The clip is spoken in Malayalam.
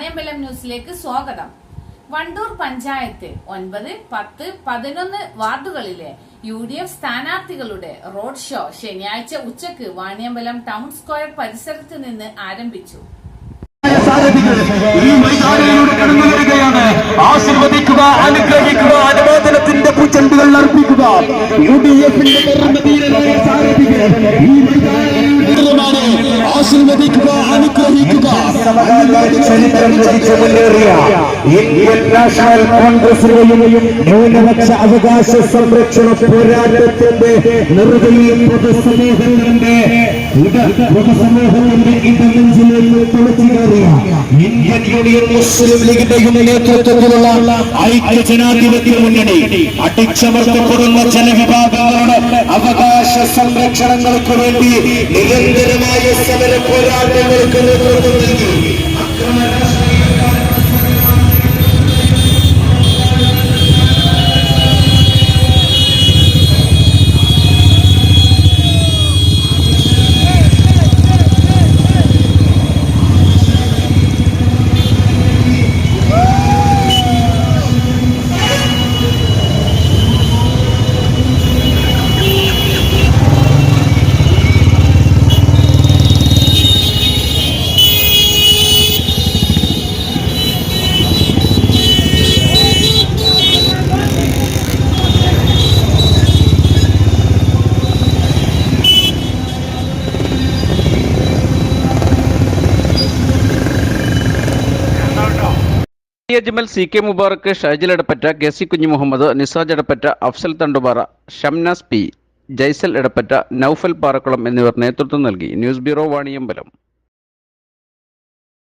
വാണിയമ്പലം ന്യൂസിലേക്ക് സ്വാഗതം. വണ്ടൂർ പഞ്ചായത്ത് 9, 10, 11 വാർഡുകളിലെ UDF സ്ഥാനാർത്ഥികളുടെ റോഡ് ഷോ ശനിയാഴ്ച ഉച്ചക്ക് വാണിയമ്പലം ടൗൺ സ്ക്വയർ പരിസരത്ത് നിന്ന് ആരംഭിച്ചു. ആശീർവദിക്കുക, അനുഗ്രഹിക്കുക, അനുമോദനത്തിന്റെ പൂച്ചെണ്ടുകൾ അർപ്പിക്കുക. ആശീർവദിക്കുക, അനുഗ്രഹിക്കുക. ചരിത്രം രചിച്ച് മുന്നേറിയ ഇന്ത്യൻ നാഷണൽ കോൺഗ്രസിന്റെയും ന്യൂനപക്ഷ അവകാശ സംരക്ഷണ പോരാട്ടത്തിന്റെ നെറുകയിൽ പൊതുസമൂഹത്തിന്റെ ഇന്റർനെഞ്ചിലേക്ക് തുളച്ചു കയറിയ ഇന്ത്യൻ യൂണിയൻ മുസ്ലിം ലീഗിന്റെയും നേതൃത്വത്തിലുള്ള ഐക്യജനാധിപത്യ മുന്നണി അടിച്ചമർത്തപ്പെടുന്ന ജനവിഭാഗങ്ങളുടെ അവകാശ സംരക്ഷണങ്ങൾക്ക് വേണ്ടി നിരന്തരമായ സമര പോരാട്ടങ്ങൾക്ക് നേതൃത്വം നൽകി. അജ്മൽ, CK മുബാറക്ക്, ഷൈജിൽ എടപ്പറ്റ, കെ.സി. കുഞ്ഞുമുഹമ്മദ്, നിസാജ് എടപ്പറ്റ, അഫ്സൽ തണ്ടുപാറ, ഷംനാസ് P, ജയ്സൽ എടപ്പറ്റ, നൌഫൽ പാറക്കുളം എന്നിവർ നേതൃത്വം നൽകി. News bureau, Vaniyambalam.